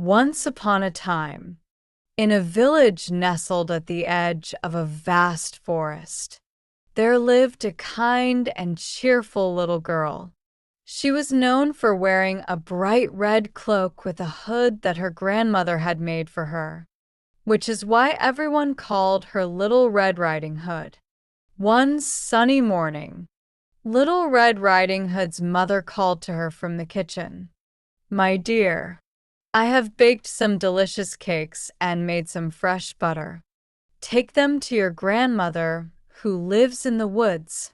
Once upon a time, in a village nestled at the edge of a vast forest, there lived a kind and cheerful little girl. She was known for wearing a bright red cloak with a hood that her grandmother had made for her, which is why everyone called her Little Red Riding Hood. One sunny morning, Little Red Riding Hood's mother called to her from the kitchen. "My dear, I have baked some delicious cakes and made some fresh butter. Take them to your grandmother, who lives in the woods.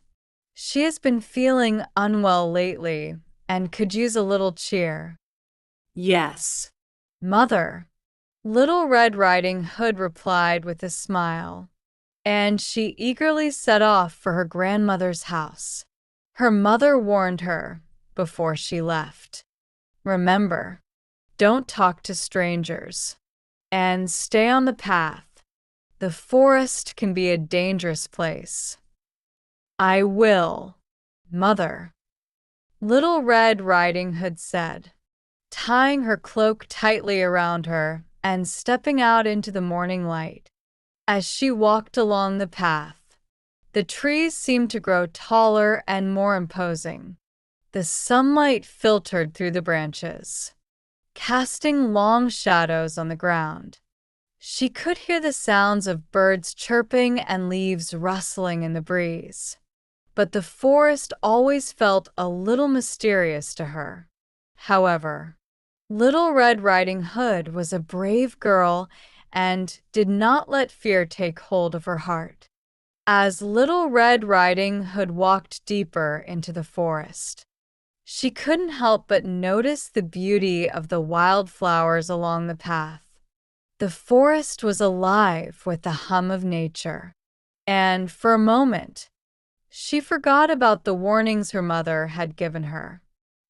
She has been feeling unwell lately and could use a little cheer." Yes. "Mother," Little Red Riding Hood replied with a smile, and she eagerly set off for her grandmother's house. Her mother warned her before she left. "Remember, don't talk to strangers, and stay on the path. The forest can be a dangerous place." "I will, Mother," Little Red Riding Hood said, tying her cloak tightly around her and stepping out into the morning light. As she walked along the path, the trees seemed to grow taller and more imposing. The sunlight filtered through the branches, casting long shadows on the ground. She could hear the sounds of birds chirping and leaves rustling in the breeze. But the forest always felt a little mysterious to her. However, Little Red Riding Hood was a brave girl and did not let fear take hold of her heart. As Little Red Riding Hood walked deeper into the forest, she couldn't help but notice the beauty of the wildflowers along the path. The forest was alive with the hum of nature, and for a moment, she forgot about the warnings her mother had given her.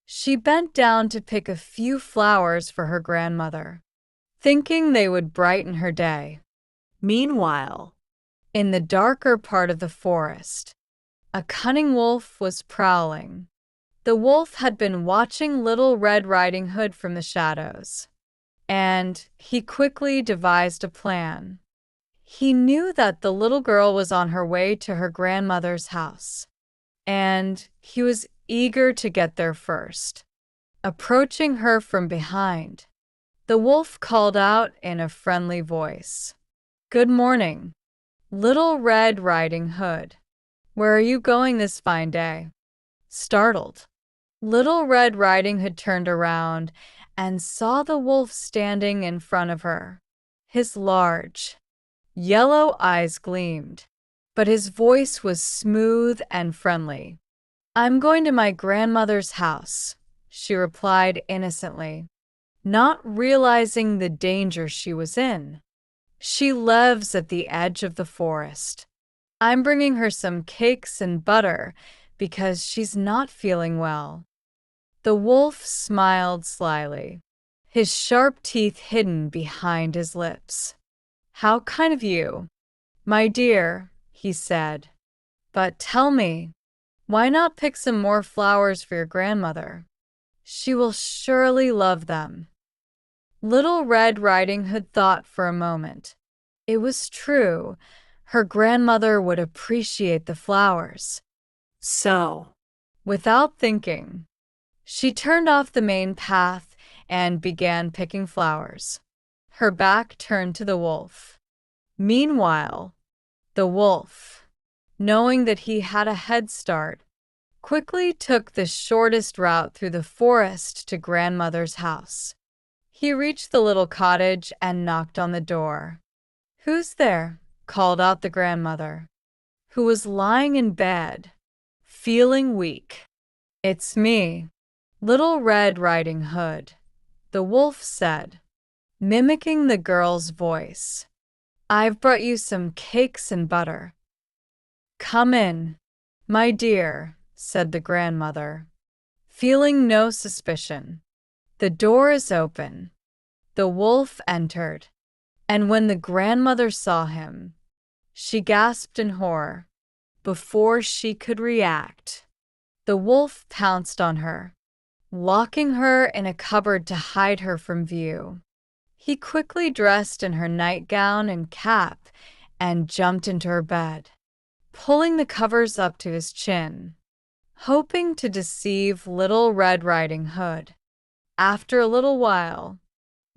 She bent down to pick a few flowers for her grandmother, thinking they would brighten her day. Meanwhile, In the darker part of the forest, a cunning wolf was prowling. The wolf had been watching Little Red Riding Hood from the shadows, and he quickly devised a plan. He knew that the little girl was on her way to her grandmother's house, and he was eager to get there first. Approaching her from behind, the wolf called out in a friendly voice, "Good morning, Little Red Riding Hood. Where are you going this fine day?" Startled, Little Red Riding Hood turned around and saw the wolf standing in front of her. His large, yellow eyes gleamed, but his voice was smooth and friendly. "I'm going to my grandmother's house," she replied innocently, not realizing the danger she was in. "She lives at the edge of the forest. I'm bringing her some cakes and butter because she's not feeling well." The wolf smiled slyly, his sharp teeth hidden behind his lips. "How kind of you, my dear," he said. "But tell me, why not pick some more flowers for your grandmother? She will surely love them." Little Red Riding Hood thought for a moment. It was true, her grandmother would appreciate the flowers. so, Without thinking, she turned off the main path and began picking flowers, her back turned to the wolf. Meanwhile, the wolf, knowing that he had a head start, quickly took the shortest route through the forest to grandmother's house. He reached the little cottage and knocked on the door. "Who's there?" called out the grandmother, who was lying in bed, feeling weak. "It's me, Little Red Riding Hood," the wolf said, mimicking the girl's voice. "I've brought you some cakes and butter." "Come in, my dear," said the grandmother, feeling no suspicion. "The door is open." The wolf entered, and when the grandmother saw him, she gasped in horror. Before she could react, the wolf pounced on her, locking her in a cupboard to hide her from view. He quickly dressed in her nightgown and cap and jumped into her bed, pulling the covers up to his chin, hoping to deceive Little Red Riding Hood. After a little while,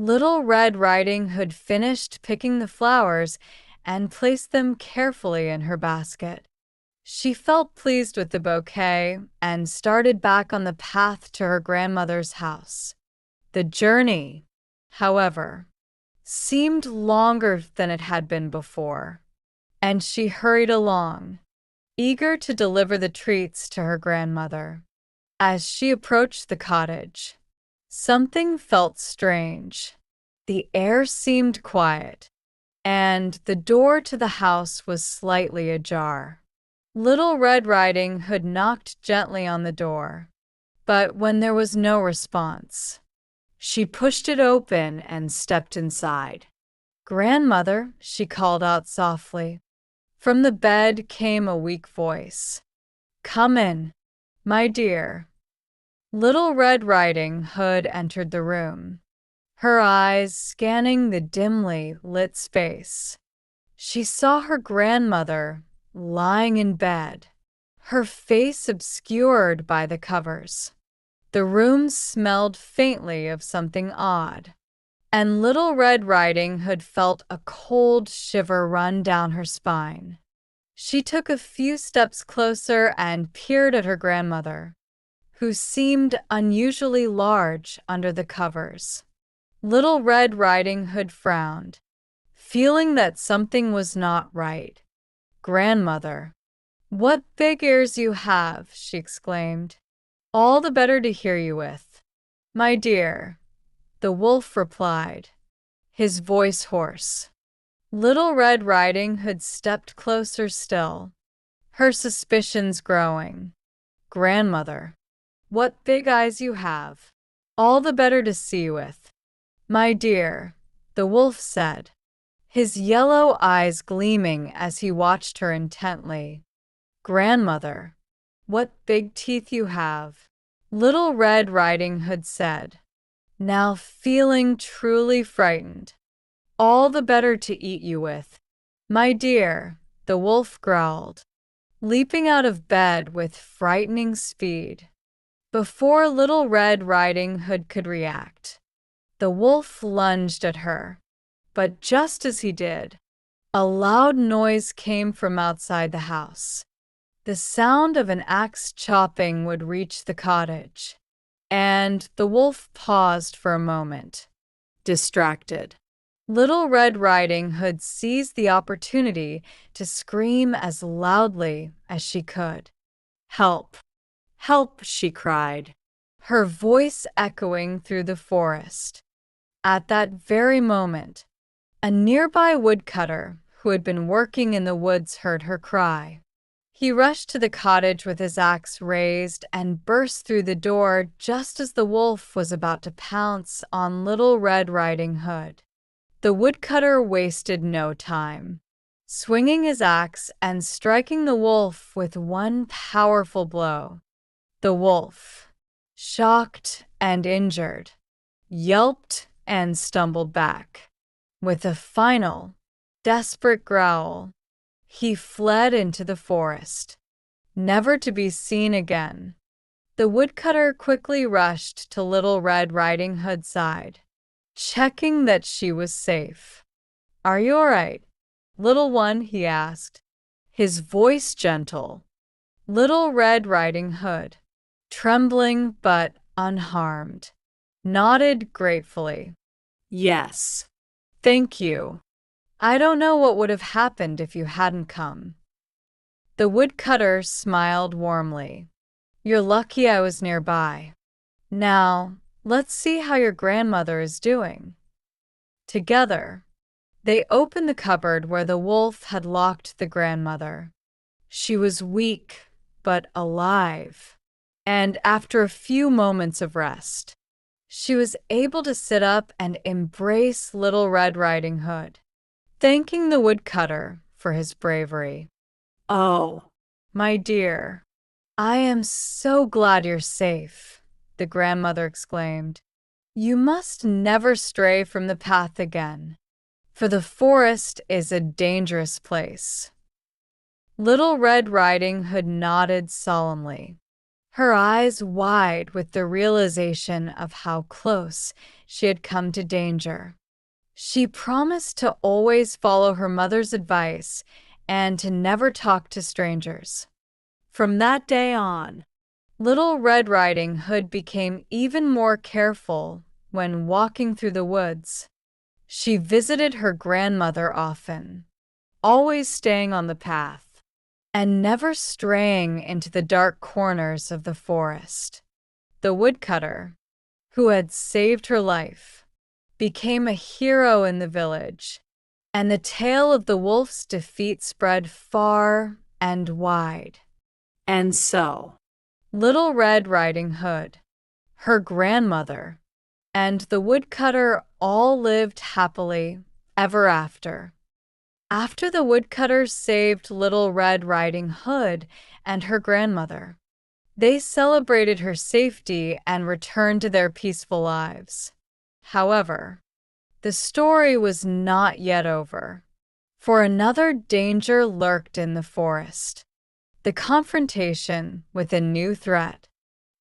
Little Red Riding Hood finished picking the flowers and placed them carefully in her basket. She felt pleased with the bouquet and started back on the path to her grandmother's house. The journey, however, seemed longer than it had been before, and she hurried along, eager to deliver the treats to her grandmother. As she approached the cottage, something felt strange. The air seemed quiet, and the door to the house was slightly ajar. Little Red Riding Hood knocked gently on the door, but when there was no response, she pushed it open and stepped inside. "Grandmother," she called out softly. From the bed came a weak voice. "Come in, my dear." Little Red Riding Hood entered the room, her eyes scanning the dimly lit space. She saw her grandmother lying in bed, her face obscured by the covers. The room smelled faintly of something odd, and Little Red Riding Hood felt a cold shiver run down her spine. She took a few steps closer and peered at her grandmother, who seemed unusually large under the covers. Little Red Riding Hood frowned, feeling that something was not right. "Grandmother, what big ears you have," she exclaimed. "All the better to hear you with." "My dear," the wolf replied, his voice hoarse. Little Red Riding Hood stepped closer still, her suspicions growing. "Grandmother, what big eyes you have. All the better to see with." "My dear," the wolf said, his yellow eyes gleaming as he watched her intently. "Grandmother, what big teeth you have." Little Red Riding Hood said, now feeling truly frightened. "All the better to eat you with." "My dear," the wolf growled, leaping out of bed with frightening speed. Before Little Red Riding Hood could react, the wolf lunged at her. But just as he did, a loud noise came from outside the house. The sound of an axe chopping would reach the cottage, and the wolf paused for a moment, distracted. Little Red Riding Hood seized the opportunity to scream as loudly as she could. "Help! Help!" she cried, her voice echoing through the forest. At that very moment, a nearby woodcutter who had been working in the woods heard her cry. He rushed to the cottage with his axe raised and burst through the door just as the wolf was about to pounce on Little Red Riding Hood. The woodcutter wasted no time, swinging his axe and striking the wolf with one powerful blow. The wolf, shocked and injured, yelped and stumbled back. With a final, desperate growl, he fled into the forest, never to be seen again. The woodcutter quickly rushed to Little Red Riding Hood's side, checking that she was safe. "Are you all right, little one?" he asked, his voice gentle. Little Red Riding Hood, trembling but unharmed, nodded gratefully. Yes. "Thank you. I don't know what would have happened if you hadn't come." The woodcutter smiled warmly. "You're lucky I was nearby. Now, let's see how your grandmother is doing." Together, they opened the cupboard where the wolf had locked the grandmother. She was weak but alive, and after a few moments of rest, she was able to sit up and embrace Little Red Riding Hood, thanking the woodcutter for his bravery. "Oh, "My dear, I am so glad you're safe," the grandmother exclaimed. You must never stray from the path again, for the forest is a dangerous place." Little Red Riding Hood nodded solemnly, her eyes wide with the realization of how close she had come to danger. She promised to always follow her mother's advice and to never talk to strangers. From that day on, Little Red Riding Hood became even more careful when walking through the woods. She visited her grandmother often, always staying on the path, and never straying into the dark corners of the forest. The woodcutter, who had saved her life, became a hero in the village, and the tale of the wolf's defeat spread far and wide. and so, Little Red Riding Hood, her grandmother, and the woodcutter all lived happily ever after. After the woodcutter saved Little Red Riding Hood and her grandmother, they celebrated her safety and returned to their peaceful lives. However, the story was not yet over, for another danger lurked in the forest: the confrontation with a new threat.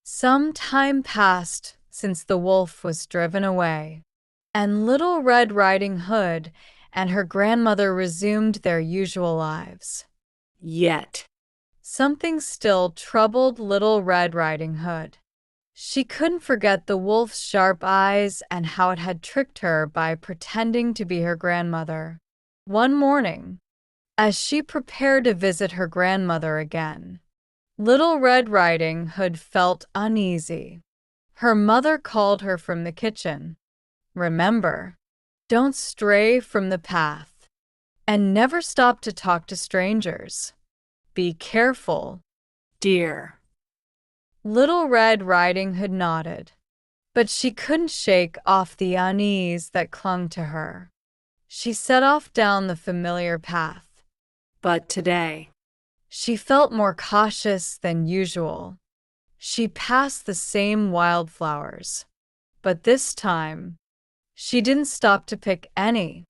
Some time passed since the wolf was driven away, and Little Red Riding Hood and her grandmother resumed their usual lives. yet, Something still troubled Little Red Riding Hood. She couldn't forget the wolf's sharp eyes and how it had tricked her by pretending to be her grandmother. One morning, as she prepared to visit her grandmother again, Little Red Riding Hood felt uneasy. Her mother called her from the kitchen. "Remember, don't stray from the path, and never stop to talk to strangers. Be careful." dear. Little Red Riding Hood nodded, but she couldn't shake off the unease that clung to her. She set off down the familiar path. But today, She felt more cautious than usual. She passed the same wildflowers, but this time, she didn't stop to pick any.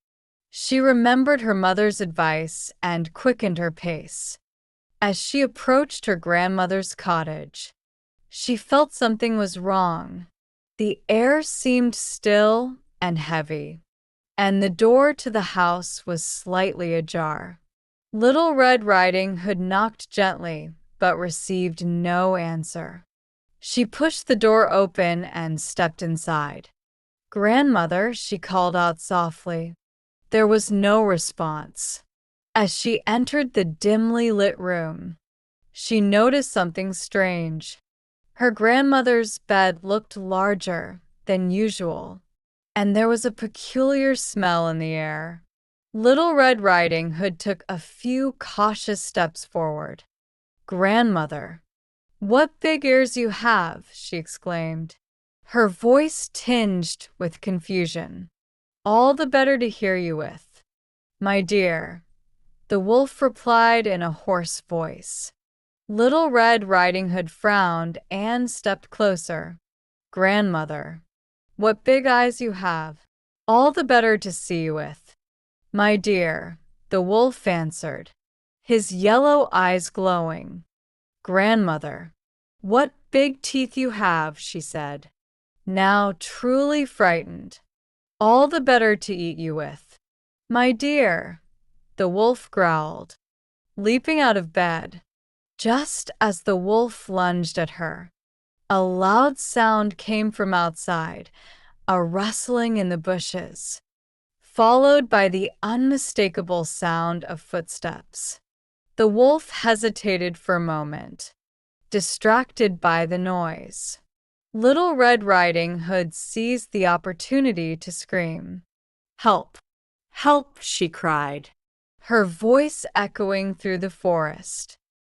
She remembered her mother's advice and quickened her pace. As she approached her grandmother's cottage, she felt something was wrong. The air seemed still and heavy, and the door to the house was slightly ajar. Little Red Riding Hood knocked gently, but received no answer. She pushed the door open and stepped inside. "Grandmother," she called out softly. There was no response. As she entered the dimly lit room, she noticed something strange. Her grandmother's bed looked larger than usual, and there was a peculiar smell in the air. Little Red Riding Hood took a few cautious steps forward. "Grandmother, what big ears you have!" she exclaimed, her voice tinged with confusion. "All the better to hear you with." "My dear," the wolf replied in a hoarse voice. Little Red Riding Hood frowned and stepped closer. "Grandmother, what big eyes you have! All the better to see you with." "My dear," the wolf answered, his yellow eyes glowing. "Grandmother, what big teeth you have," she said, now truly frightened. "All the better to eat you with." "My dear," the wolf growled, leaping out of bed. Just as the wolf lunged at her, a loud sound came from outside, a rustling in the bushes, followed by the unmistakable sound of footsteps. The wolf hesitated for a moment, distracted by the noise. Little Red Riding Hood seized the opportunity to scream. "Help! help, she cried. Her voice echoing through the forest.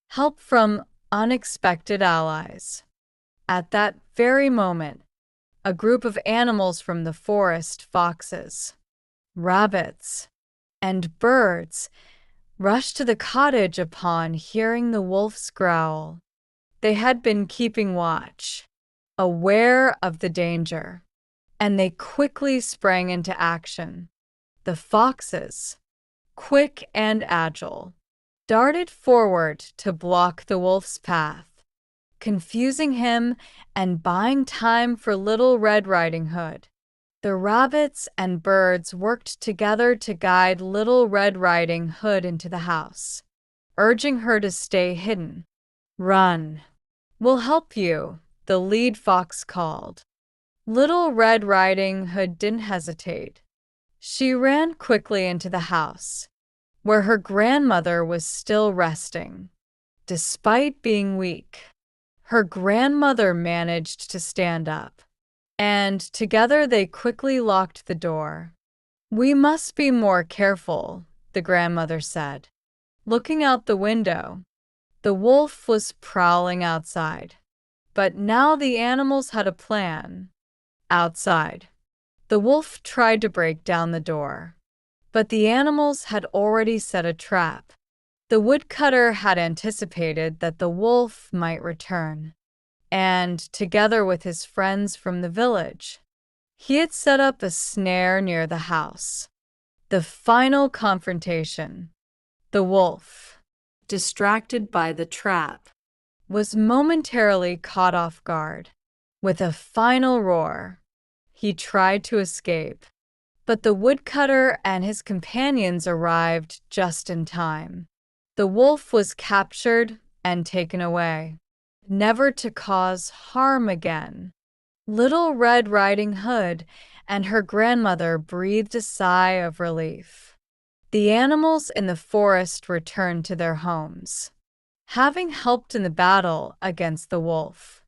Help from unexpected allies. At that very moment, a group of animals from the forest, foxes, rabbits, and birds, rushed to the cottage upon hearing the wolf's growl. They had been keeping watch, aware of the danger. and they quickly sprang into action. The foxes, quick and agile, darted forward to block the wolf's path, confusing him and buying time for Little Red Riding Hood. The rabbits and birds worked together to guide Little Red Riding Hood into the house, urging her to stay hidden. "Run. We'll help you," the lead fox called. Little Red Riding Hood didn't hesitate. She ran quickly into the house, where her grandmother was still resting. Despite being weak, her grandmother managed to stand up, and together they quickly locked the door. "We must be more careful," the grandmother said. Looking out the window, the wolf was prowling outside. But now the animals had a plan. Outside, the wolf tried to break down the door, but the animals had already set a trap. The woodcutter had anticipated that the wolf might return, and together with his friends from the village, he had set up a snare near the house. The final confrontation. The wolf, distracted by the trap, was momentarily caught off guard. With a final roar, he tried to escape, but the woodcutter and his companions arrived just in time. The wolf was captured and taken away, never to cause harm again. Little Red Riding Hood and her grandmother breathed a sigh of relief. The animals in the forest returned to their homes, having helped in the battle against the wolf.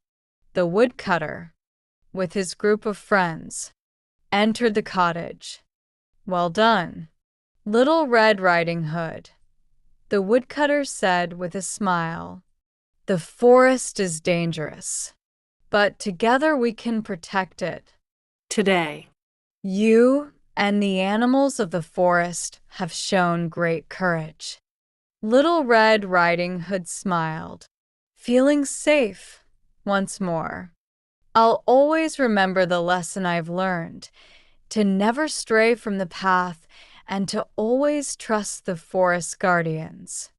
The woodcutter, with his group of friends, entered the cottage. "Well done, Little Red Riding Hood," the woodcutter said with a smile. "The forest is dangerous, but together we can protect it. Today, You and the animals of the forest have shown great courage." Little Red Riding Hood smiled, feeling safe once more. "I'll always remember the lesson I've learned, to never stray from the path and to always trust the forest guardians."